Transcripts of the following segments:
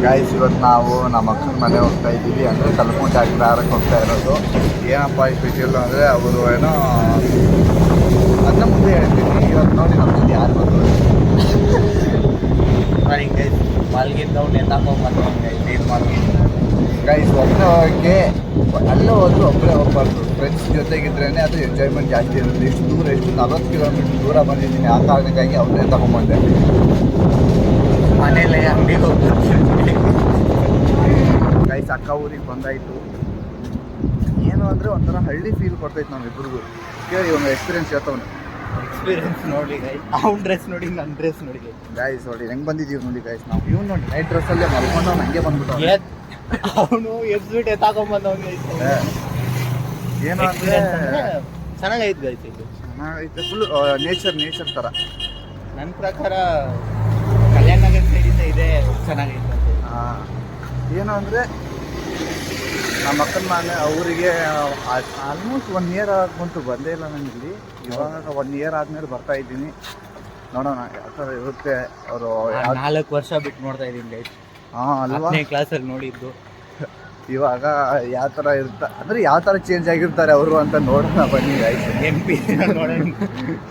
Guys ಇವತ್ತು ನಾವು ನಮ್ಮ ಅಕ್ಕನ ಮನೆ ಹೋಗ್ತಾ ಇದ್ದೀವಿ ಅಂದರೆ ಕಲ್ಕೊಂಡೆ ಅಗ್ರಹಾರಕ್ಕೆ ಹೋಗ್ತಾ ಇರೋದು. ಏನಪ್ಪ ಸ್ಪೆಷಲ್ ಅಂದರೆ ಅವರು ಏನೋ ಅದನ್ನ ಮುಂದೆ ಹೇಳ್ತೀನಿ. ಇವತ್ತು ನೋಡಿ ನಮ್ಮಲ್ಲಿ ಯಾರು ಬಂದರು ನೋಡಿ ಗೈಸ್ ಮಲ್ಗಿದ್ದವ್ನು ಎತ್ತಾಕೊಂಡ್ಬಂದು ಏನು ಮಾಡ್ತೀನಿ ಗೈಸ್. ಒಬ್ಬನೇ ಹೋಗೋಕ್ಕೆ ಅಲ್ಲೇ ಹೋದ್ರು ಒಬ್ಬರೇ ಹೋಗ್ಬಾರ್ದು, ಫ್ರೆಂಡ್ಸ್ ಜೊತೆಗಿದ್ರೇ ಅದು ಎಂಜಾಯ್ಮೆಂಟ್ ಜಾಸ್ತಿ ಇರುತ್ತೆ. ಇಷ್ಟು ದೂರ ಎಷ್ಟು 40 ಕಿಲೋಮೀಟ್ರ್ ದೂರ ಬಂದಿದ್ದೀನಿ. ಆ ಕಾರಣಕ್ಕಾಗಿ ಅವ್ರನ್ನೇ ತಗೊಂಡ್ಬಂದೆ. ಮನೇಲೆ ಅಂಗಡಿಗೆ ಹೋಗ್ತೀನಿ ಗೈಸ್ ಅಕ್ಕ ಊರಿಗೆ ಬಂದಾಯಿತು. ಏನು ಅಂದರೆ ಒಂಥರ ಹಳ್ಳಿ ಫೀಲ್ ಕೊಡ್ತೈತೆ ನಮ್ಮಿಬ್ಬರಿಗೂ. ಕೇಳಿ ಒಂದು ಎಕ್ಸ್ಪೀರಿಯನ್ಸ್ ಹೇಳ್ತವನು. ಎಕ್ಸ್ಪೀರಿಯನ್ಸ್ ನೋಡಿ ಗೈಸ್, ಅವ್ನ ಡ್ರೆಸ್ ನೋಡಿ ನನ್ನ ಡ್ರೆಸ್ ನೋಡಿ ಗೈಸ್ ನೋಡಿ ಹೆಂಗೆ ಬಂದಿದ್ದೀವಿ ನೋಡಿ ಗೈಸ್. ನಾವು ಇವ್ನು ನೋಡಿ ನೈಟ್ ಡ್ರೆಸ್ಸಲ್ಲೇ ಮಲ್ಕೊಂಡು ಅವ್ನು ಹಂಗೆ ಬಂದ್ಬಿಟ್ಟು ಅವನು ಎಬ್ಬಿಟ್ಟು ಎತ್ತಾಕೊಂಡ್ಬಂದವ್ನು ಗೈಸ್. ಏನು ಅಂದರೆ ಚೆನ್ನಾಗೈತೆ ಗೈಸ್. ಇದು ಚೆನ್ನಾಗೈತೆ, ಫುಲ್ ನೇಚರ್ ಥರ. ನನ್ನ ಪ್ರಕಾರ ಕಲ್ಯಾಣ ನಗರ ಸೈಡಿಂದ ಇದೆ ಚೆನ್ನಾಗೈತೆ. ಹಾಂ, ಏನು ಅಂದರೆ ನಮ್ಮ ಅಕ್ಕನ ಮನೆ ಅವರಿಗೆ ಆಲ್ಮೋಸ್ಟ್ 1 ಇಯರ್ ಬಂತು, ಬಂದೇ ಇಲ್ಲ ನಾನು ಇಲ್ಲಿ. ಇವಾಗ 1 ಇಯರ್ ಆದಮೇಲೆ ಬರ್ತಾ ಇದ್ದೀನಿ. ನೋಡೋಣ ಯಾವ ಥರ ಇರುತ್ತೆ ಅವರು. 4 ವರ್ಷ ಬಿಟ್ಟು ನೋಡ್ತಾ ಇದ್ದೀನಿ ಗೈಸ್. ಹಾಂ ಅಲ್ವಾ, 10ನೇ ಕ್ಲಾಸಲ್ಲಿ ನೋಡಿದ್ದು. ಇವಾಗ ಯಾವ ಥರ ಇರುತ್ತೆ ಅಂದರೆ ಯಾವ ಥರ ಚೇಂಜ್ ಆಗಿರ್ತಾರೆ ಅವರು ಅಂತ ನೋಡೋಣ ಬನ್ನಿ ಗೈಸ್. ನೋಡೋಣ.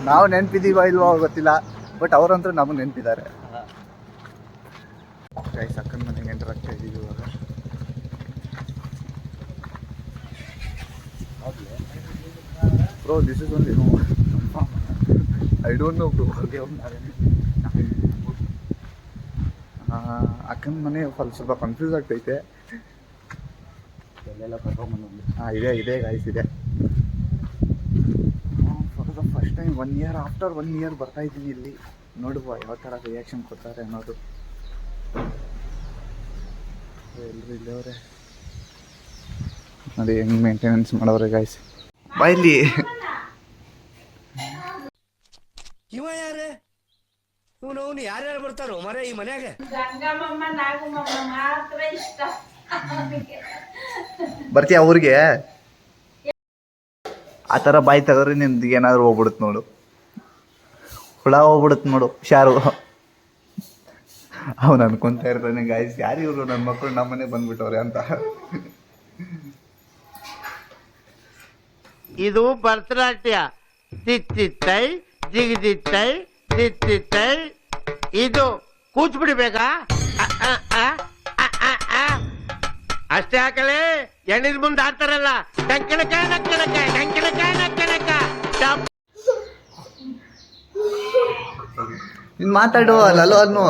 ನಾವು ನೆನಪಿದ್ದೀವ ಇಲ್ವೋ ಗೊತ್ತಿಲ್ಲ, ಬಟ್ ಅವರಂತೂ ನಮಗೆ ನೆನಪಿದ್ದಾರೆ ಗೈಸ್. ಅಕ್ಕನ ಮನೆಗೆ ಎಂಟರ್ ಆಗ್ತಾ ಇದ್ದೀವಿ ಇವಾಗ. Bro this is only I don't know bro. ಅಕ್ಕನ ಮನೆ ಸ್ವಲ್ಪ ಕನ್ಫ್ಯೂಸ್ ಆಗ್ತೈತೆ. ಹಾಂ ಇದೆ ಗೈಸ್ ಇದೆ. For the first time 1 year after 1 year ಬರ್ತಾ ಇದ್ದೀನಿ ಇಲ್ಲಿ. ನೋಡುವ ಯಾವ ಥರ ರಿಯಾಕ್ಷನ್ ಕೊಡ್ತಾರೆ ಅನ್ನೋದು. ಎಲ್ಲರೂ ಇಲ್ಲವ್ರೆ ನೋಡಿ ಹೆಂಗೆ ಮೇಂಟೆನೆನ್ಸ್ ಮಾಡೋರೆ ಗೈಸ್. ಬಾಯ್ಲಿ ಇವ ಯಾರೇ ಇವನು ಯಾರ್ಯಾರು ಬರ್ತಾರೋ ಮರ ಈ ಮನ್ಯಾಗ? ಬರ್ತೀಯ ಊರಿಗೆ? ಆ ಥರ ಬಾಯಿ ತೆಗೆದ್ರೆ ನಿಮ್ದು ಏನಾದರೂ ಹೋಗ್ಬಿಡುತ್ತೆ ನೋಡು, ಹುಳ ಹೋಗ್ಬಿಡುತ್ತೆ ನೋಡು ಶಾರು. ಅವನು ಅನ್ಕೊತಾ ಇರ್ತಾನೆ ಗಾಯ್ಸ್, ಯಾರು ಇವರು ನನ್ನ ಮಕ್ಕಳು ನಮ್ಮ ಮನೆಗೆ ಬಂದ್ಬಿಟ್ಟವ್ರೆ ಅಂತ. ಇದು ಭರತನಾಟ್ಯ. ತಿತ್ತಿತ್ತೈ ಜಿಗಿದಿತ್ತೈ ತಿತ್ತಿತ್ತೈ. ಇದು ಕೂಚ್ಬಿಡ್ಬೇಕಾ? ಅಷ್ಟೇ ಹಾಕಲೇ, ಎಣ್ಣಿದ ಮುಂದೆ ಹಾಕ್ತಾರಲ್ಲ ಟಂಕಣಕ ನಕ್ಕಣಕ ಟಂಕಣಕ ನಕ್ಕಣಕ. ನೀನು ಮಾತಾಡು ಅಲ್ಲ ಅನ್ನು.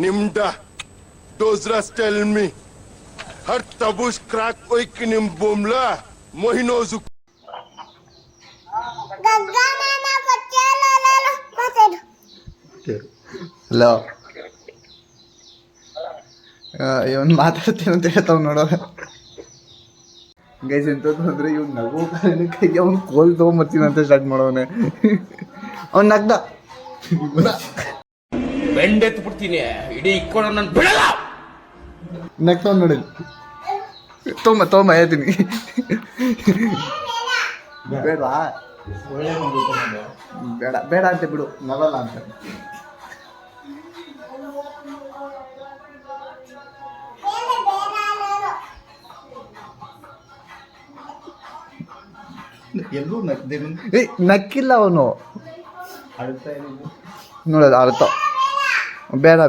Nimda, Dozras tell me, her tabush crack oik nim bomla, mohinozu. Hello, ಇವನು ಮಾತಾಡ್ತೀನಿ ಅಂತ ಹೇಳ್ತಾವ್ ನೋಡೋ ಗೈಸ್. ಎಂಥದ್ದು ಅಂದರೆ ಇವ್ನು ನಗು ಕಾರಣಕ್ಕಾಗಿ ಅವ್ನು ಕೋಲ್ ತೊಗೊಂಬರ್ತೀನಿ ಅಂತ ಸ್ಟಾರ್ಟ್ ಮಾಡೋನೆ. ಅವ್ನು ನಗ್ದ ಬೆಂಡೆತ್ತು ಬಿಡ್ತೀನಿ, ಇಡೀ ಇಕ್ಕೊಂಡು ನನ್ನ ಬಿಡಲ್ಲ. ನಗ್ತಾವ್ ನೋಡಿ. ತೊಗೊಂಬ ಹೇಳ್ತೀನಿ. ಬೇಡವಾ? ಬೇಡ ಅಂತ ಬಿಡು, ನಗಲ್ಲ ಅಂತ. ಎಲ್ಲೂ ನಕ್ಕಿಲ್ಲ ಅವನು. ನೋಡೋದು ಅರ್ಥ. ಬೇಡ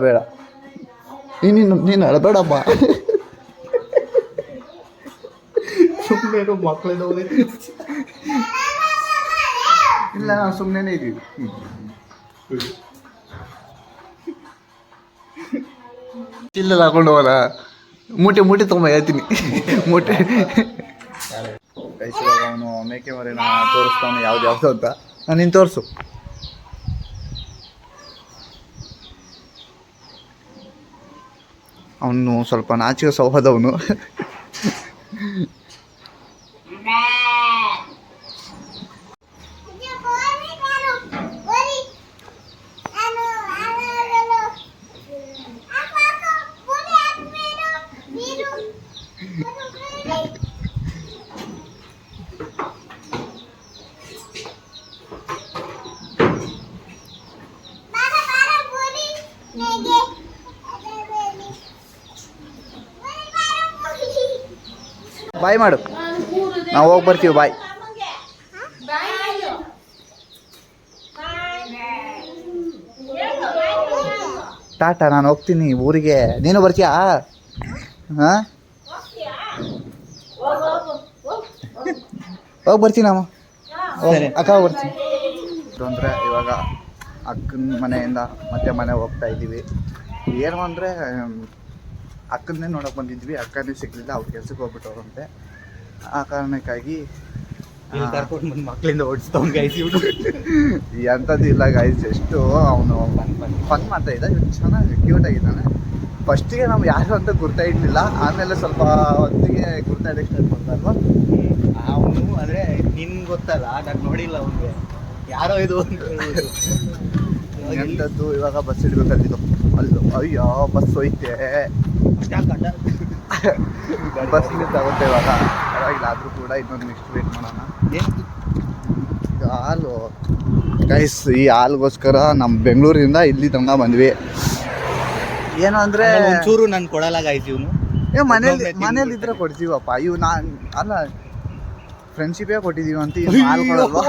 ನೀನು ಅಳಬೇಡಪ್ಪ. ಸುಮ್ಮನೆ ಮಕ್ಕಳಿದ್ದವ್ರೆ. ಇಲ್ಲ ನಾವು ಸುಮ್ಮನೆ ಇದ್ದೀವಿ. ಚಿಲ್ಲಲ್ಲಿ ಹಾಕೊಂಡು ಹೋಗಲ್ಲ. ಮೂಟೆ ತೊಗೊಂಬ ಹೇಳ್ತೀನಿ. ಮೂಟೆ ಕೈಸಿದಾಗ ಅವನು ಮೇಕೆ ಮರಿನ ತೋರಿಸ್ತಾನೆ ಯಾವ್ದು ಅಂತ. ನೀನು ತೋರಿಸು. ಅವನು ಸ್ವಲ್ಪ ನಾಚಿಕೆ ಸ್ವಭಾವದವನು. ಬಾಯ್ ಮಾಡು, ನಾವು ಹೋಗಿ ಬರ್ತೀವಿ. ಬಾಯ್. ಟಾಟಾ, ನಾನು ಹೋಗ್ತೀನಿ ಊರಿಗೆ. ನೀನು ಬರ್ತೀಯಾ? ಹಾಂ, ಹೋಗಿ ಬರ್ತೀನಿ ನಾವು. ಅಕ್ಕ ಬರ್ತೀನಿ ಅಂದರೆ ಇವಾಗ ಅಕ್ಕನ ಮನೆಯಿಂದ ಮತ್ತೆ ಮನೆ ಹೋಗ್ತಾ ಇದ್ದೀವಿ. ಏನು ಅಂದರೆ ಅಕ್ಕನ್ನೇ ನೋಡೋಕೆ ಬಂದಿದ್ವಿ. ಅಕ್ಕನೇ ಸಿಗಲಿಲ್ಲ, ಅವ್ರ ಕೆಲ್ಸಕ್ಕೆ ಹೋಗ್ಬಿಟ್ಟವ್ರಂತೆ. ಆ ಕಾರಣಕ್ಕಾಗಿ ಕರ್ಕೊಂಡು ಬಂದು ಮಕ್ಕಳಿಂದ ಓಡಿಸ್ತಾವ್ ಗೈಸ್ ಇವನು. ಎಂಥದ್ದು ಇಲ್ಲ ಗೈಸ್, ಎಷ್ಟು ಅವನು ಫನ್ ಮಾಡ್ತಾ ಇದ್ದ. ಇವನು ಚೆನ್ನಾಗಿ ಕ್ಯೂಟ್ ಆಗಿದ್ದಾನೆ. ಫಸ್ಟಿಗೆ ನಾವು ಯಾರು ಅಂತ ಗುರ್ತಾ ಇಡಲಿಲ್ಲ, ಆಮೇಲೆ ಸ್ವಲ್ಪ ಹೊತ್ತಿಗೆ ಗುರ್ತಾ ಇಡಕ್ಕೆ ಸ್ಟಾರ್ಟ್ ಮಾಡ್ದಲ್ವ. ಅವನು ಅಂದರೆ ನಿನ್ಗೆ ಗೊತ್ತಲ್ಲ, ನಾನು ನೋಡಿಲ್ಲ ಅವನಿಗೆ ಯಾರೋ ಇದು ಅಂತ ಎಂಥದ್ದು. ಇವಾಗ ಬಸ್ ಇಡ್ಬೇಕಂತಿದ್ದು ಅಲ್ಲೂ. ಅಯ್ಯೋ, ಬಸ್ ಹೋಯ್ತೆ. ಬಸ್ ಮಿಸ್ ಆಗುತ್ತೆ ಇವಾಗ. ಪರವಾಗಿಲ್ಲ, ಆದರೂ ಕೂಡ ಇನ್ನೊಂದು ನೆಕ್ಸ್ಟ್ ವೇಟ್ ಮಾಡೋಣ. ಇದು ಹಾಲು ಗೈಸ್, ಈ ಹಾಲ್ಗೋಸ್ಕರ ನಮ್ಮ ಬೆಂಗಳೂರಿಂದ ಇಲ್ಲಿ ತನಕ ಬಂದ್ವಿ. ಏನು ಅಂದರೆ ಒಂಚೂರು ನಾನು ಕೊಡಲ್ಲ ಗೈಸ್ ಇವನು. ಮನೇಲಿ ಇದ್ರೆ ಕೊಡ್ತೀವಪ್ಪ. ಇವು ನಾನು ಅಲ್ಲ, ಫ್ರೆಂಡ್ಶಿಪ್ಪೇ ಕೊಟ್ಟಿದ್ದೀವಿ ಅಂತ ಇನ್ನು ಹಾಲು ಕೊಡಲ್ವಾ?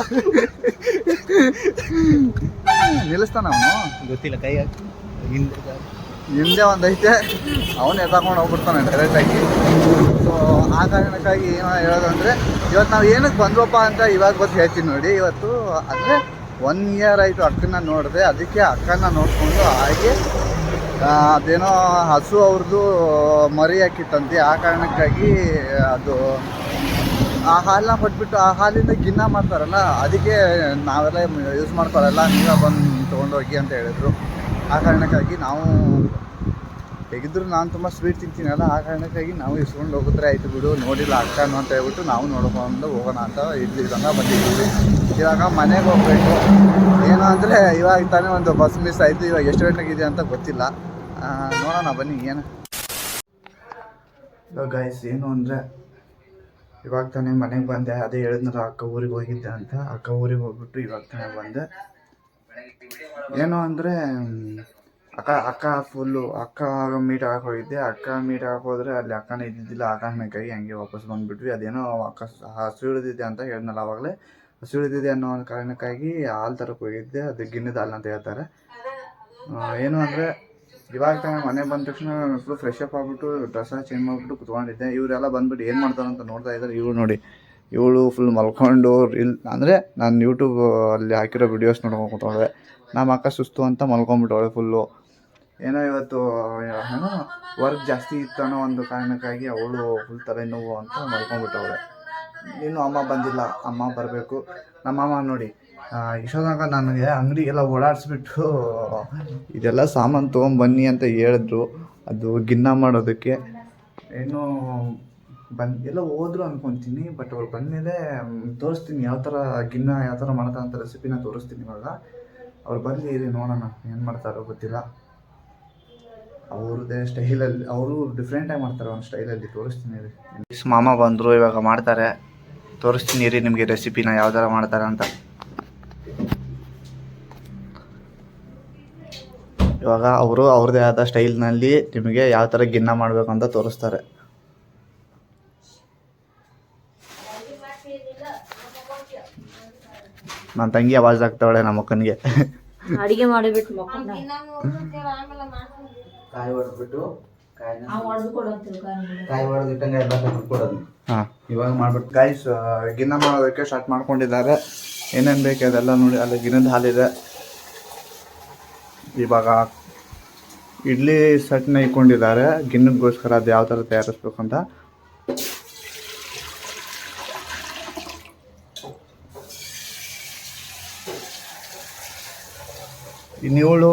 ನಿಲ್ಲಿಸ್ತಾನ ಅವನು, ಗೊತ್ತಿಲ್ಲ. ಕೈ ಹಾಕಿ ಹಿಂದೆ ಒಂದೈತೆ, ಅವನು ಎತ್ಕೊಂಡು ಹೋಗ್ಬಿಡ್ತಾನೆ ಡೈರೆಕ್ಟಾಗಿ. ಸೊ ಆ ಕಾರಣಕ್ಕಾಗಿ ಏನೋ ಹೇಳೋದಂದರೆ, ಇವತ್ತು ನಾವು ಏನಕ್ಕೆ ಬಂದ್ವಪ್ಪ ಅಂತ ಇವಾಗ ಗೊತ್ತು ಹೇಳ್ತೀನಿ ನೋಡಿ. ಇವತ್ತು ಅಂದರೆ 1 ಇಯರ್ ಆಯಿತು ಅಕ್ಕನ ನೋಡಿದೆ. ಅದಕ್ಕೆ ಅಕ್ಕನ ನೋಡಿಕೊಂಡು ಹಾಗೆ ಅದೇನೋ ಹಸು ಅವ್ರದ್ದು ಮರಿ ಹಾಕಿತ್ತಂತೆ. ಆ ಕಾರಣಕ್ಕಾಗಿ ಅದು ಆ ಹಾಲನ್ನ ಕೊಟ್ಬಿಟ್ಟು ಆ ಹಾಲಿಂದ ಗಿನ್ನ ಮಾಡ್ತಾರಲ್ಲ, ಅದಕ್ಕೆ ನಾವೆಲ್ಲ ಯೂಸ್ ಮಾಡ್ಕೊಳ್ಳಲ್ಲ, ನೀವೇ ಬಂದು ತೊಗೊಂಡೋಗಿ ಅಂತ ಹೇಳಿದ್ರು. ಆ ಕಾರಣಕ್ಕಾಗಿ ನಾವು ಹೇಗಿದ್ರು ನಾನು ತುಂಬ ಸ್ವೀಟ್ ತಿಂತೀನಲ್ಲ, ಆ ಕಾರಣಕ್ಕಾಗಿ ನಾವು ಇಸ್ಕೊಂಡು ಹೋಗಿದ್ರೆ ಆಯಿತು ಬಿಡು, ನೋಡಿಲ್ಲ ಅಕ್ಕನು ಅಂತ ಹೇಳ್ಬಿಟ್ಟು ನಾವು ನೋಡ್ಕೊಂಡು ಹೋಗೋಣ ಅಂತ ಇಲ್ಲಿ ತನಕ ಬಂದಿದ್ದೀವಿ. ಇವಾಗ ಮನೆಗೆ ಹೋಗ್ಬೇಕು. ಏನು ಅಂದರೆ ಇವಾಗ ತಾನೇ ಒಂದು ಬಸ್ ಮಿಸ್ ಆಯಿತು. ಇವಾಗ ಎಷ್ಟು ಗಂಟೆಗಿದೆ ಅಂತ ಗೊತ್ತಿಲ್ಲ, ನೋಡೋಣ ಬನ್ನಿ. ಏನು ಇವಾಗ ಗೈಸ್, ಏನು ಅಂದರೆ ಇವಾಗ ತಾನೇ ಮನೆಗೆ ಬಂದೆ. ಅದೇ ಹೇಳಿದ್ನಲ್ಲ, ಅಕ್ಕ ಊರಿಗೆ ಹೋಗಿದ್ದೆ ಅಂತ. ಅಕ್ಕ ಊರಿಗೆ ಹೋಗ್ಬಿಟ್ಟು ಇವಾಗ ತಾನೇ ಬಂದೆ. ಏನು ಅಂದರೆ ಅಕ್ಕ ಫುಲ್ಲು ಅಕ್ಕ ಮೀಟ್ ಆಗಕ್ಕೆ ಹೋಗಿದ್ದೆ. ಅಕ್ಕ ಮೀಟ್ ಆಗಕ್ಕೆ ಹೋದರೆ ಅಲ್ಲಿ ಅಕ್ಕನೇ ಇದ್ದಿದ್ದಿಲ್ಲ. ಆ ಕಾರಣಕ್ಕಾಗಿ ಹಂಗೆ ವಾಪಸ್ ಬಂದುಬಿಟ್ವಿ. ಅದೇನೋ ಅಕ್ಕ ಹಸು ಇಳಿದಿದೆ ಅಂತ ಹೇಳಿದ್ನಲ್ಲ ಆವಾಗಲೇ. ಹಸು ಇಳಿದಿದೆ ಅನ್ನೋ ಒಂದು ಕಾರಣಕ್ಕಾಗಿ ಹಾಲು ತರಕ್ಕೆ ಹೋಗಿದ್ದೆ. ಅದು ಗಿಣ್ಣದ ಹಾಲು ಅಂತ ಹೇಳ್ತಾರೆ. ಏನು ಅಂದರೆ ಇವಾಗ ತಾನೇ ಮನೆ ಬಂದ ತಕ್ಷಣ ಫುಲ್ ಫ್ರೆಶ್ ಅಪ್ ಆಗಿಬಿಟ್ಟು ಡ್ರೆಸ್ ಚೇಂಜ್ ಮಾಡಿಬಿಟ್ಟು ಕುತ್ಕೊಂಡಿದ್ದೆ. ಇವರೆಲ್ಲ ಬಂದುಬಿಟ್ಟು ಏನು ಮಾಡ್ತಾರೆ ಅಂತ ನೋಡ್ತಾ ಇದ್ದಾರೆ. ಇವಳು ನೋಡಿ, ಇವಳು ಫುಲ್ ಮಲ್ಕೊಂಡು ಅಂದರೆ ನಾನು ಯೂಟ್ಯೂಬ್ ಅಲ್ಲಿ ಹಾಕಿರೋ ವಿಡಿಯೋಸ್ ನೋಡ್ಕೊಂಡು ಕೂತ್ಕೊಂಡೆ. ನಮ್ಮ ಅಕ್ಕ ಸುಸ್ತು ಅಂತ ಮಲ್ಕೊಂಡ್ಬಿಟ್ಟವಳೆ ಫುಲ್ಲು. ಏನೋ ಇವತ್ತು ಏನೋ ವರ್ಕ್ ಜಾಸ್ತಿ ಇತ್ತು ಅನ್ನೋ ಒಂದು ಕಾರಣಕ್ಕಾಗಿ ಅವಳು ಫುಲ್ ತಲೆನೋವು ಅಂತ ಮಲ್ಕೊಂಡ್ಬಿಟ್ಟವಳೆ. ಇನ್ನೂ ಅಮ್ಮ ಬಂದಿಲ್ಲ, ಅಮ್ಮ ಬರಬೇಕು. ನಮ್ಮ ಅಮ್ಮ ನೋಡಿ ಇಷ್ಟೊಂದಾಗ ನನಗೆ ಅಂಗಡಿಗೆಲ್ಲ ಓಡಾಡಿಸ್ಬಿಟ್ಟು ಇದೆಲ್ಲ ಸಾಮಾನು ತೊಗೊಂಬನ್ನಿ ಅಂತ ಹೇಳಿದ್ರು. ಅದು ಗಿನ್ನ ಮಾಡೋದಕ್ಕೆ ಏನೋ ಎಲ್ಲ ಹೋದ್ರು ಅಂದ್ಕೊತೀನಿ. ಬಟ್ ಅವ್ರು ಬಂದಮೇಲೆ ತೋರಿಸ್ತೀನಿ ಯಾವ ಥರ ಗಿನ್ನ ಯಾವ ಥರ ಮಾಡ್ತಾರೆ ಅಂತ ರೆಸಿಪಿನ ತೋರಿಸ್ತೀನಿ. ಇವಾಗ ಅವ್ರು ಬರಲಿ, ಇರಿ ನೋಡೋಣ ಏನು ಮಾಡ್ತಾರೋ ಗೊತ್ತಿಲ್ಲ. ಅವ್ರದ್ದೇ ಸ್ಟೈಲಲ್ಲಿ, ಅವರು ಡಿಫ್ರೆಂಟಾಗಿ ಮಾಡ್ತಾರೆ ಒಂದು ಸ್ಟೈಲಲ್ಲಿ. ತೋರಿಸ್ತೀನಿ ರೀ. ಮಾಮ ಬಂದರು, ಇವಾಗ ಮಾಡ್ತಾರೆ. ತೋರಿಸ್ತೀನಿ ರೀ ನಿಮಗೆ ರೆಸಿಪಿನ ಯಾವ ಥರ ಮಾಡ್ತಾರೆ ಅಂತ. ಇವಾಗ ಅವರು ಅವ್ರದ್ದೇ ಆದ ಸ್ಟೈಲ್ನಲ್ಲಿ ನಿಮಗೆ ಯಾವ ಥರ ಗಿನ್ನ ಮಾಡಬೇಕು ಅಂತ ತೋರಿಸ್ತಾರೆ. ನನ್ನ ತಂಗಿ ಆವಾಜ್ ಆಗ್ತಾವಳೆ ನಮ್ಮ ಅಕ್ಕನಿಗೆ. ಅಡಿಗೆ ಮಾಡಿಬಿಟ್ಟು ಕಾಯಿ ಹೊಡೆದ್ಬಿಟ್ಟು ಕಾಯಿ ಹೊಡೆದಿಟ್ಟಂಗೆ ಎಲ್ಲ ಕೊಡೋದು. ಹಾಂ, ಇವಾಗ ಮಾಡ್ಬಿಟ್ಟು ಗೈಸ್ ಗಿನ್ನ ಮಾಡೋದಕ್ಕೆ ಸ್ಟಾರ್ಟ್ ಮಾಡ್ಕೊಂಡಿದ್ದಾರೆ. ಏನೇನು ಬೇಕು ಅದೆಲ್ಲ ನೋಡಿ. ಅಲ್ಲಿ ಗಿನ್ನದ ಹಾಲಿದೆ. ಇವಾಗ ಇಡ್ಲಿ ಸೆಟ್ನ ಇಟ್ಕೊಂಡಿದ್ದಾರೆ ಗಿನ್ನಕ್ಕೋಸ್ಕರ. ಅದು ಯಾವ ಥರ ತಯಾರಿಸ್ಬೇಕು ಅಂತ. ಇನ್ನಿವಳು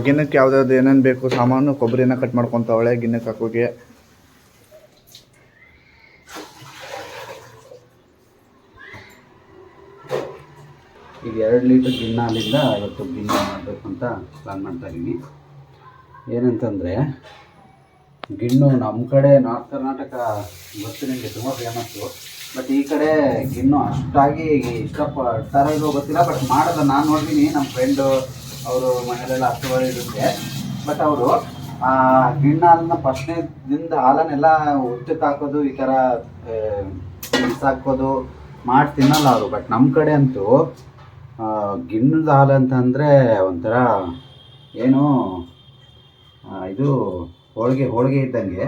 ಗಿನ್ನಕ್ಕೆ ಯಾವುದಾದ್ರು ಏನೇನು ಬೇಕು ಸಾಮಾನು, ಕೊಬ್ಬರಿನ ಕಟ್ ಮಾಡ್ಕೊತಾವಳೆ ಗಿನ್ನಕ್ಕೆ ಹಾಕೋಗೆ. ಈಗ 2 ಲೀಟರ್ ಗಿನ್ನ ಹಾಲಿಂದ ಇವತ್ತು ಗಿನ್ನ ಮಾಡಬೇಕು ಅಂತ ಪ್ಲಾನ್ ಮಾಡ್ತಾ ಇದ್ದೀನಿ. ಏನಂತಂದರೆ ಗಿಣ್ಣು ನಮ್ಮ ಕಡೆ ನಾರ್ತ್ ಕರ್ನಾಟಕ ಗೊತ್ತು ನಿಮಗೆ, ತುಂಬ ಫೇಮಸ್ಸು. ಬಟ್ ಈ ಕಡೆ ಗಿಣ್ಣು ಅಷ್ಟಾಗಿ ಇಷ್ಟಪಡ್ತಾರೋ ಇಲ್ಲೋ ಗೊತ್ತಿಲ್ಲ. ಬಟ್ ಮಾಡೋದು ನಾನು ನೋಡ್ತೀನಿ, ನಮ್ಮ ಫ್ರೆಂಡು ಅವರು ಮನೆಯಲ್ಲೆಲ್ಲ ಹತ್ತುವರೆ ಇರುತ್ತೆ. ಬಟ್ ಅವರು ಗಿಣ್ಣ ಹಾಲನ್ನ ಫಸ್ಟ್ನೇದಿಂದ ಹಾಲನ್ನೆಲ್ಲ ಉದ್ದಕ್ಕೆ ಹಾಕೋದು ಈ ಥರ ಬಿಸಾಕೋದು ಮಾಡಿ ತಿನ್ನಲ್ಲ ಅವರು. ಬಟ್ ನಮ್ಮ ಕಡೆ ಅಂತೂ ಗಿಣ್ಣದ ಹಾಲು ಅಂತಂದರೆ ಒಂಥರ ಏನು ಇದು ಹೋಳಿಗೆ ಇದ್ದಂಗೆ.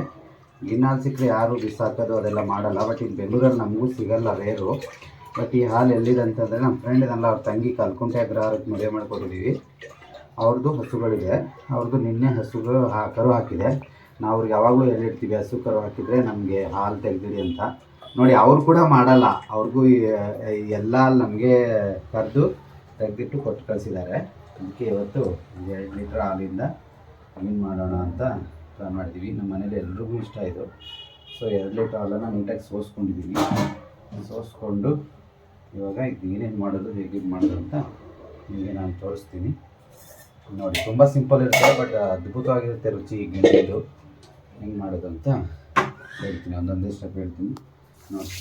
ಗಿಣ್ಣ ಹಾಲು ಸಿಕ್ಕರೆ ಯಾರು ಬಿಸಾಕೋದು ಅದೆಲ್ಲ ಮಾಡಲ್ಲ. ಬಟ್ ಇಲ್ಲಿ ಬೆಂಗಳೂರಲ್ಲಿ ನಮಗೂ ಸಿಗಲ್ಲ ರೇರು. ಬಟ್ ಈ ಹಾಲು ಎಲ್ಲಿದೆ ಅಂತಂದರೆ ನಮ್ಮ ಫ್ರೆಂಡ್ನೆಲ್ಲ ಅವ್ರ ತಂಗಿ ಕಲ್ಕುಂಟೆ ಅಗ್ರಹಾರಕ್ಕೆ ಮದುವೆ ಮಾಡಿಕೊಟ್ಟಿದ್ದೀವಿ. ಅವ್ರದ್ದು ಹಸುಗಳಿದೆ. ಅವ್ರದ್ದು ನಿನ್ನೆ ಕರು ಹಾಕಿದೆ. ನಾವು ಅವ್ರಿಗೆ ಯಾವಾಗಲೂ ಹೇಳಿರ್ತೀವಿ ಹಸು ಕರು ಹಾಕಿದರೆ ನಮಗೆ ಹಾಲು ತೆಗೆದಿರಿ ಅಂತ. ನೋಡಿ ಅವ್ರು ಕೂಡ ಮಾಡಲ್ಲ. ಅವ್ರಿಗೂ ಎಲ್ಲ ನಮಗೆ ಕರೆದು ತೆಗೆದಿಟ್ಟು ಕೊಟ್ಟು ಕಳಿಸಿದ್ದಾರೆ. ಅದಕ್ಕೆ ಇವತ್ತು 2 ಲೀಟ್ರ್ ಹಾಲಿಂದ ಏನು ಮಾಡೋಣ ಅಂತ ಪ್ಲಾನ್ ಮಾಡಿದ್ದೀವಿ. ನಮ್ಮ ಮನೇಲಿ ಎಲ್ರಿಗೂ ಇಷ್ಟ ಇದು. ಸೊ 2 ಲೀಟ್ರ್ ಹಾಲನ್ನು ನೀಟಾಗಿ ಸೋಸ್ಕೊಂಡಿದ್ದೀವಿ. ಸೋಸ್ಕೊಂಡು ಇವಾಗ ಇದು ಏನೇನು ಮಾಡೋದು ಹೇಗೆ ಮಾಡೋದು ಅಂತ ನಿಮಗೆ ನಾನು ತೋರಿಸ್ತೀನಿ. ನೋಡಿ ತುಂಬ ಸಿಂಪಲ್ ಇರುತ್ತೆ, ಬಟ್ ಅದ್ಭುತವಾಗಿರುತ್ತೆ ರುಚಿ ಗಿಣ್ಣಿದು. ಹೆಂಗೆ ಮಾಡೋದು ಅಂತ ಹೇಳ್ತೀನಿ, ಒಂದೊಂದೇ ಸ್ಟೆಪ್ ಹೇಳ್ತೀನಿ ನೋಡಿ.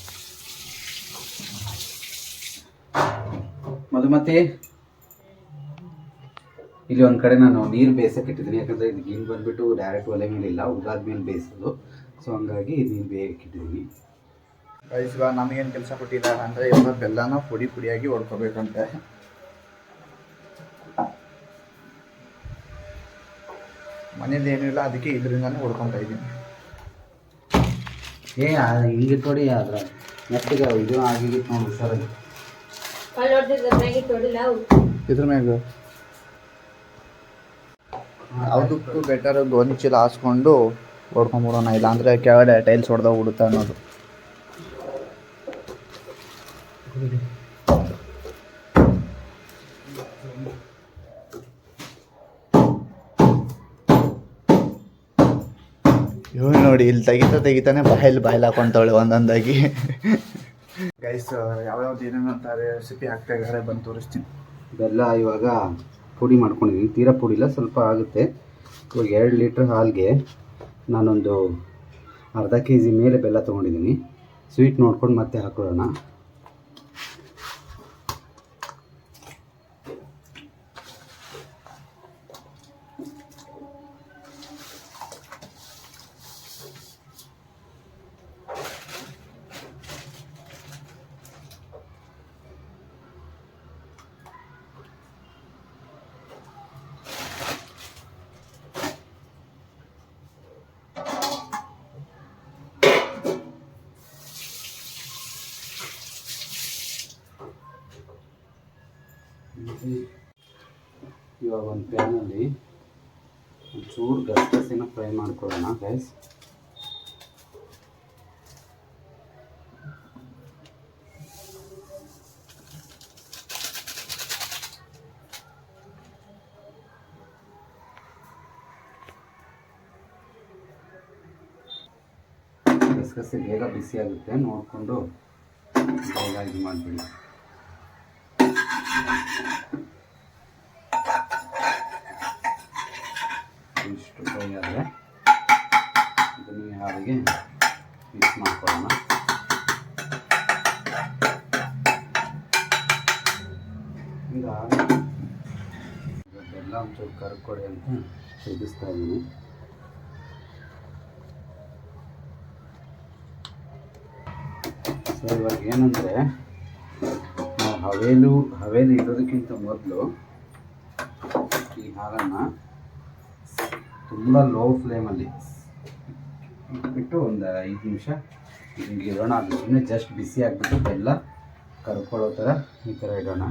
ಮಧುಮತಿ, ಇಲ್ಲಿ ಒಂದು ಕಡೆ ನಾನು ನೀರು ಬೇಯಿಸೋಕೆ ಇಟ್ಟಿದ್ದೀನಿ. ಯಾಕಂದರೆ ಇದು ಗಿಣ್ಣು ಬಂದುಬಿಟ್ಟು ಡೈರೆಕ್ಟ್ ಒಲೆ ಮೇಲೆ ಇಲ್ಲ, ಉಗಾದ್ಮೇಲೆ ಬೇಯಿಸೋದು. ಸೊ ಹಂಗಾಗಿ ನೀರು ಬೇಯಕ್ಕೆ ಇಟ್ಟಿದ್ದೀನಿ. ಇವಾಗ ನಮಗೇನು ಕೆಲಸ ಕೊಟ್ಟಿದ್ದಾರೆ ಅಂದರೆ ಇವಾಗ ಬೆಲ್ಲನ ಪುಡಿಯಾಗಿ ಹೊಡ್ಕೋಬೇಕಂತೆ. ಮನೇಲಿ ಏನೂ ಇಲ್ಲ, ಅದಕ್ಕೆ ಇದರಿಂದಾನೇ ಹೊಡ್ಕೊತಾ ಇದ್ದೀನಿ. ಹಿಂಗೆ ತೊಡಿ ಆದ್ರೆ ನೆಟ್ಟಿಗೆ ಇದು ಆಗಿತ್ತು ನೋಡಿ ಹುಷಾರಾಗಿ. ಇದ್ರ ಮ್ಯಾಗ ಯಾವುದಕ್ಕೂ ಬೆಟರ್ ಗೋಧಿ ಚೀಲ ಹಾಸ್ಕೊಂಡು ಹೊಡ್ಕೊಂಬಿಡೋಣ, ಇಲ್ಲಾಂದರೆ ಕೆಳಗಡೆ ಟೈಲ್ಸ್ ಹೊಡೆದಾಗ ಬಿಡುತ್ತೆ ಅನ್ನೋದು. ಇವ್ರು ನೋಡಿ ಇಲ್ಲಿ ತೆಗಿತಾನೆ ಬಾಯಲ್ಲಿ ಹಾಕೊಂತಾವಳೆ ಒಂದೊಂದಾಗಿ. ಗೈಸ್ ಯಾವ್ಯಾವ್ದು ಏನೇನು ಅಂತಾರೆ ರೆಸಿಪಿ ಹಾಕ್ತಾ ಇದ್ದಾರೆ ಬಂದು ತೋರಿಸ್ತೀನಿ. ಬೆಲ್ಲ ಇವಾಗ ಪುಡಿ ಮಾಡ್ಕೊಂಡಿದ್ದೀನಿ. ತೀರಾ ಪುಡಿ ಇಲ್ಲ, ಸ್ವಲ್ಪ ಆಗುತ್ತೆ. ಇವಾಗ 2 ಲೀಟ್ರ್ ಹಾಲಿಗೆ ನಾನೊಂದು ಅರ್ಧ kg ಮೇಲೆ ಬೆಲ್ಲ ತೊಗೊಂಡಿದ್ದೀನಿ. ಸ್ವೀಟ್ ನೋಡ್ಕೊಂಡು ಮತ್ತೆ ಹಾಕೊಳ್ಳೋಣ. ಇವಾಗ ಒಂದು ಪ್ಯಾನಲ್ಲಿ ಒಂಚೂರು ಗಸಗಸೆನ ಫ್ರೈ ಮಾಡ್ಕೊಳ್ಳೋಣ ಗೈಸ್. ಗಸಗಸೆ ಬೇಗ ಬಿಸಿ ಆಗುತ್ತೆ, ನೋಡಿಕೊಂಡು ಬೇಗ ಇದು ಮಾಡಿಬಿಡಿ. ಇಷ್ಟು ಫ್ರೈ ಆದರೆ ಇದನ್ನು ಹಾಲಿಗೆ ಮಿಕ್ಸ್ ಮಾಡ್ಕೊಳ್ಳೋಣ. ಈಗ ಬೆಲ್ಲ ಒಂಚೂರು ಕರ್ಕೊಡಿ ಅಂತ ತಿರುಗಿಸ್ತಾ ಇದ್ದೀನಿ. ಸೊ ಇವಾಗ ಏನಂದರೆ ನಾವು ಹವೇಲಿ ಇಡೋದಕ್ಕಿಂತ ಮೊದಲು ಈ ಹಾಲನ್ನು ತುಂಬ ಲೋ ಫ್ಲೇಮಲ್ಲಿ ಇಟ್ಬಿಟ್ಟು ಒಂದು 5 ನಿಮಿಷ ಹಿಂಗೆ ಇಡೋಣ. ಅದು ಸುಮ್ಮನೆ ಜಸ್ಟ್ ಬಿಸಿ ಆಗಿಬಿಟ್ಟು ಬೆಲ್ಲ ಕರ್ಕೊಳ್ಳೋ ಥರ ಈ ಥರ ಇಡೋಣ.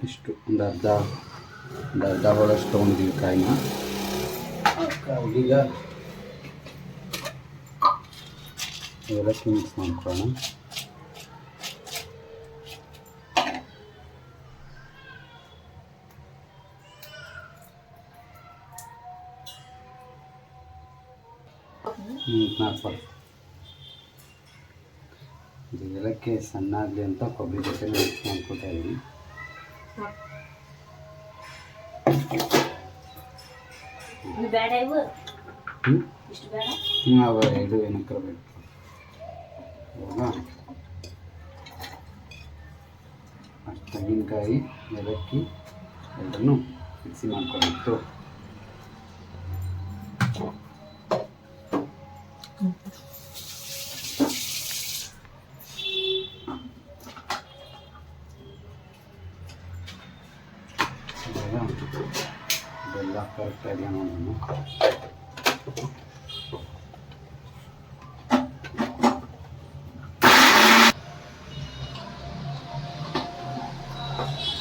ಇಷ್ಟು ಒಂದು ಅರ್ಧ ಹೋಳಷ್ಟು ತೊಗೊಂಡಿದ್ದೀವಿ ಕಾಯಿನ. ಈಗ ಏಲಕ್ಕಿ ಮಿಕ್ಸ್ ಮಾಡ್ಕೊಳ್ಳೋಣ. ಏಲಕ್ಕಿ ಸಣ್ಣ ಆಗಲಿ ಅಂತ ಕೊಬ್ಬರಿ ಜೊತೆ ಮಿಕ್ಸ್ ಮಾಡ್ಕೊತಾ ಇದ್ದೀನಿ. ಇವು ಬೇಡ ಇವು ಹ್ಞೂ ಇಷ್ಟು ಬೇಡ. ಅವ ಇದು ಏನಕ್ಕೆ ಬೇಕು ಇವಾಗ ಅಷ್ಟು ತೆಂಗಿನಕಾಯಿ ಏಲಕ್ಕಿ ಎಲ್ಲರನ್ನೂ ಮಿಕ್ಸಿ ಮಾಡ್ಕೊಂಡಿತ್ತು. ಬೆಲ್ಲ ಕರೆಕ್ಟಾಗಿ ನೋಡೋಣ.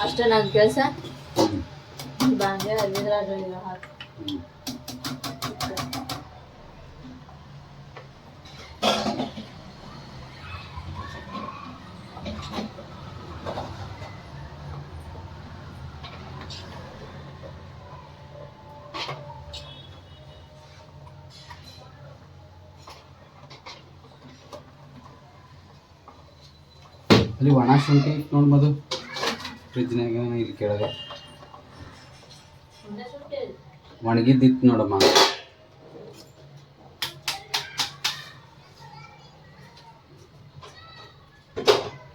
ಅಷ್ಟೇ ನನ್ನ ಕೆಲಸ. ಬಾಂಡೆ ಅಲ್ಲಿದ್ರಾಗ ಹಾಕಿ ಅಲ್ಲಿ ಒಣ ಶುಂಠಿ ನೋಡಿ ಮದು ಫ್ರಿಜ್ನಾಗ ಇಲ್ಲಿ ಕೆಳಗೆ ಒಣಗಿದ್ದಿತ್ತು ನೋಡಮ್ಮ.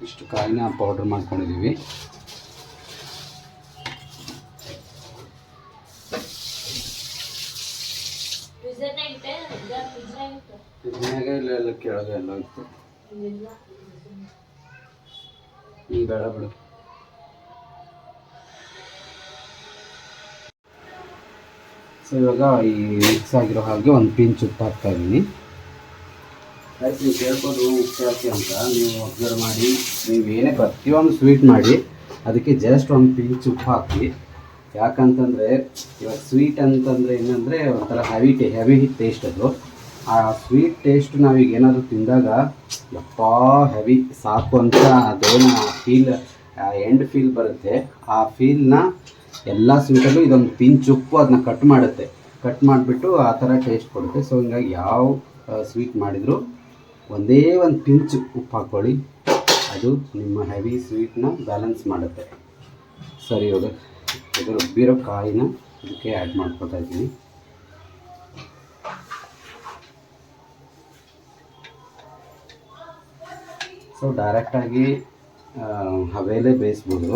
ಇಷ್ಟು ಕಾಯಿನ ಪೌಡ್ರ್ ಮಾಡ್ಕೊಂಡಿದ್ದೀವಿ. ಫ್ರಿಜ್ನಾಗ ಇಲ್ಲೆಲ್ಲ ಕೆಳಗೆ ಎಲ್ಲ ಇತ್ತು. ಬೇಡ ಬಿಡು. ಸೊ ಇವಾಗ ಈ ಮಿಕ್ಸ್ ಆಗಿರೋ ಹಾಗೆ ಒಂದು ಪಿಂಚ್ ಉಪ್ಪು ಹಾಕ್ತಾ ಇದ್ದೀನಿ. ಆಯ್ತು, ನೀವು ಕೇಳ್ಬೋದು ಉಪ್ಪು ಹಾಕಿ ಅಂತ. ನೀವು ಅಬ್ಸರ್ವ್ ಮಾಡಿ, ನೀವು ಏನೇ ಪ್ರತಿಯೊಂದು ಸ್ವೀಟ್ ಮಾಡಿ ಅದಕ್ಕೆ ಜಸ್ಟ್ ಒಂದು ಪಿಂಚ್ ಉಪ್ಪು ಹಾಕಿ. ಯಾಕಂತಂದರೆ ಇವಾಗ ಸ್ವೀಟ್ ಅಂತಂದರೆ ಏನಂದರೆ ಒಂಥರ ಹೆವಿ ಟೇಸ್ಟ್ ಅದು. ಆ ಸ್ವೀಟ್ ಟೇಸ್ಟ್ ನಾವೀಗ ಏನಾದರೂ ತಿಂದಾಗ ಯಪ್ಪ ಹೆವಿ ಸಾಕು ಅಂತ ಅದೇನು ಫೀಲ್ ಎಂಡ್ ಫೀಲ್ ಬರುತ್ತೆ. ಆ ಫೀಲ್ನ ಎಲ್ಲ ಸ್ವೀಟಲ್ಲೂ ಇದೊಂದು ಪಿಂಚ್ ಉಪ್ಪು ಅದನ್ನ ಕಟ್ ಮಾಡುತ್ತೆ. ಕಟ್ ಮಾಡಿಬಿಟ್ಟು ಆ ಥರ ಟೇಸ್ಟ್ ಕೊಡುತ್ತೆ. ಸೊ ಹಿಂಗಾಗಿ ಯಾವ ಸ್ವೀಟ್ ಮಾಡಿದರೂ ಒಂದೇ ಒಂದು ಪಿಂಚ್ ಉಪ್ಪು ಹಾಕ್ಕೊಳ್ಳಿ. ಅದು ನಿಮ್ಮ ಹೆವಿ ಸ್ವೀಟ್ನ ಬ್ಯಾಲೆನ್ಸ್ ಮಾಡುತ್ತೆ. ಸರಿ, ಇವಾಗ ಇದು ರುಬ್ಬಿರೋ ಕಾಯಿನ ಇದಕ್ಕೆ ಆ್ಯಡ್ ಮಾಡ್ಕೊತಾ ಇದ್ದೀನಿ. ಸೊ ಡೈರೆಕ್ಟಾಗಿ ಹವೆಯಲ್ಲೇ ಬೇಯಿಸ್ಬೋದು.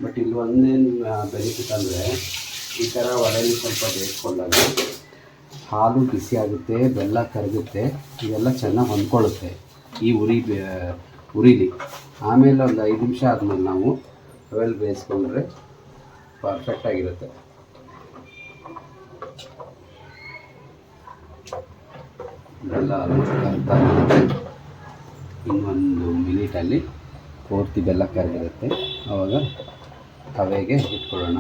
ಬಟ್ ಇಲ್ಲಿ ಒಂದೇನು ಬೆನಿಫಿಟ್ ಅಂದರೆ ಈ ಥರ ಒಲೆಯಲ್ಲಿ ಸ್ವಲ್ಪ ಬೇಯಿಸ್ಕೊಂಡಾಗ ಹಾಲು ಬಿಸಿ ಆಗುತ್ತೆ, ಬೆಲ್ಲ ಕರಗುತ್ತೆ, ಇದೆಲ್ಲ ಚೆನ್ನಾಗಿ ಹೊಂದ್ಕೊಳ್ಳುತ್ತೆ ಈ ಉರಿಲಿ. ಆಮೇಲೆ ಒಂದು 5 ನಿಮಿಷ ಆದಮೇಲೆ ನಾವು ಹವೆಯಲ್ಲಿ ಬೇಯಿಸ್ಕೊಂಡ್ರೆ ಪರ್ಫೆಕ್ಟಾಗಿರುತ್ತೆ. ಬೆಲ್ಲ ಆಲ್ಮೋಸ್ಟ್ ಕರ್ತಾ ಇರುತ್ತೆ. ಇನ್ನೊಂದು ಮಿನಿಟಲ್ಲಿ ಪೂರ್ತಿ ಬೆಲ್ಲ ಕರಗಿರುತ್ತೆ. ಆವಾಗ ಹವೆಗೆ ಇಟ್ಕೊಳ್ಳೋಣ.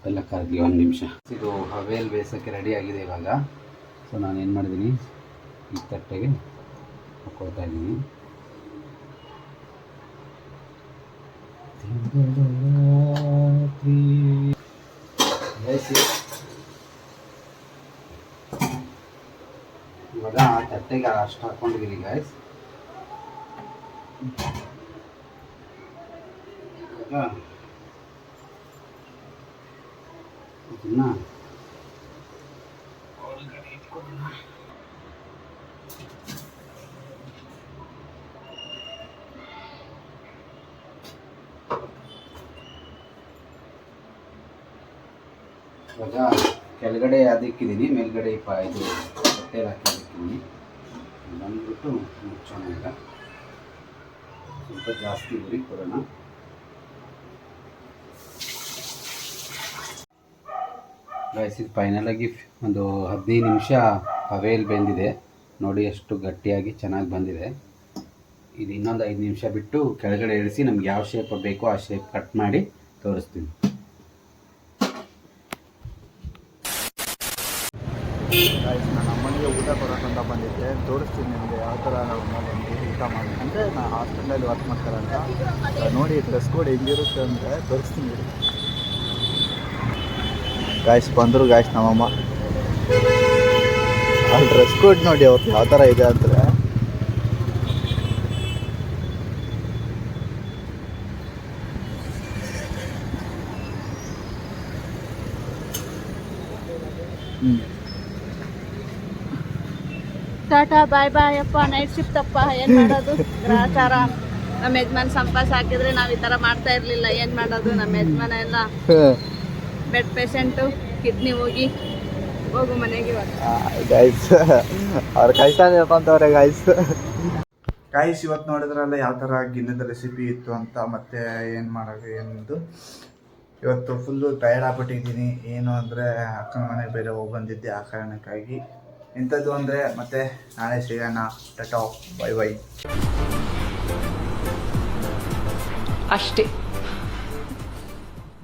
ಬೆಲ್ಲ ಕರಗಲಿ 1 ನಿಮಿಷ. ಇದು ಹವೆಯಲ್ಲಿ ಬೇಯಿಸೋಕ್ಕೆ ರೆಡಿ ಆಗಿದೆ ಇವಾಗ. ಸೊ ನಾನೇನು ಮಾಡಿದ್ದೀನಿ, ಈ ತಟ್ಟೆಗೆ ಹಾಕ್ಕೊಳ್ತಾ ಇದ್ದೀನಿ. ಇವಾಗ ಆ ತಟ್ಟೆಗೆ ಅಷ್ಟು ಹಾಕ್ಕೊಂಡಿದ್ದೀನಿ ಗೈಸ್. ಇದನ್ನ ಒಳಗಡೆ ಇಟ್ಕೊಳ್ಳೋಣ. ಇವಾಗ ಕೆಳಗಡೆ ಅದಕ್ಕಿದ್ದೀನಿ, ಮೇಲ್ಗಡೆ ಇದು ತಟ್ಟೆಯಲ್ಲಿ ಹಾಕಿ ಅದಕ್ಕಿದ್ದೀನಿ. ಬಂದ್ಬಿಟ್ಟು ಮುಚ್ಚೋಣ. ಈಗ ಸ್ವಲ್ಪ ಜಾಸ್ತಿ ಉರಿ ಕೊಡೋಣ. ಗೈಸ್, ಇದು ಫೈನಲಾಗಿ ಒಂದು 15 ನಿಮಿಷ ಹವೆಯಲ್ಲಿ ಬೆಂದಿದೆ. ನೋಡಿ ಎಷ್ಟು ಗಟ್ಟಿಯಾಗಿ ಚೆನ್ನಾಗಿ ಬಂದಿದೆ. ಇದು ಇನ್ನೊಂದು 5 ನಿಮಿಷ ಬಿಟ್ಟು ಕೆಳಗಡೆ ಇಳಿಸಿ ನಮ್ಗೆ ಯಾವ ಶೇಪ್ ಬೇಕೋ ಆ ಶೇಪ್ ಕಟ್ ಮಾಡಿ ತೋರಿಸ್ತೀನಿ. ನಾನು ಅಮ್ಮನಿಗೆ ಊಟ ಕೊಡೋಕ್ಕಂತ ಬಂದಿದ್ದೆ. ತೋರಿಸ್ತೀನಿ ನಿಮಗೆ ಯಾವ ಥರ ನಾವು ಬಂದು ಊಟ ಮಾಡಿ. ಅಂದರೆ ನಾನು ಹಾಸ್ಪಿಟಲಲ್ಲಿ ವರ್ಕ್ ಮಾಡ್ತಾರಂತ ನೋಡಿ ಡ್ರೆಸ್ ಕೋಡ್ ಹೆಂಗಿರುತ್ತೆ ಅಂದರೆ ತೋರಿಸ್ತೀನಿ. ಗಾಯ್ಸ್ ಬಂದರು ಗಾಯ್ಸ್ ನಮ್ಮಮ್ಮ. ಆ ಡ್ರೆಸ್ ಕೋಡ್ ನೋಡಿ ಅವ್ರು ಯಾವ ಥರ ಇದೆ ಅಂದರೆ ಟಾಟಾ ಬಾಯ್ ಬಾಯ್ ಅಪ್ಪ, ನೈಟ್ ಶಿಫ್ಟ್ ಅಪ್ಪ, ಏನ್ ಮಾಡೋದು ಗ್ರಾಚಾರ. ನಮ್ಮ ಯಜಮಾನ್ ಸಂಪಾಸ್ ಹಾಕಿದ್ರೆ ನಾವ್ ಈ ತರ ಮಾಡ್ತಾ ಇರ್ಲಿಲ್ಲ. ಏನ್ ಮಾಡೋದು, ನಮ್ಮ ಯಜಮಾನ ಎಲ್ಲ ಬೆಡ್ ಪೇಷಂಟು, ಕಿಡ್ನಿ ಹೋಗಿ ಹೋಗು ಮನೆಗೆ ಇವಾಗ. ಗೈಸ್ ಅವ್ರ ಕಷ್ಟ ಹೇಳ್ಕೊಂತವ್ರೆ ಗೈಸ್. ಇವತ್ತು ನೋಡಿದ್ರಲ್ಲ ಯಾವ ಥರ ಗಿನ್ನದ ರೆಸಿಪಿ ಇತ್ತು ಅಂತ. ಮತ್ತೆ ಏನು ಮಾಡೋದು ಎಂದು ಇವತ್ತು ಫುಲ್ಲು ಟಯರ್ಡ್ ಆಗ್ಬಿಟ್ಟಿದ್ದೀನಿ. ಏನು ಅಂದರೆ ಅಕ್ಕನ ಮನೆಗೆ ಬೇರೆ ಹೋಗಿ ಬಂದಿದ್ದೆ, ಆ ಕಾರಣಕ್ಕಾಗಿ. ಇಂಥದ್ದು ಅಂದರೆ ಮತ್ತೆ ನಾಳೆ ಸಿಗೋಣ. Tata, bye bye. ಅಷ್ಟೇ.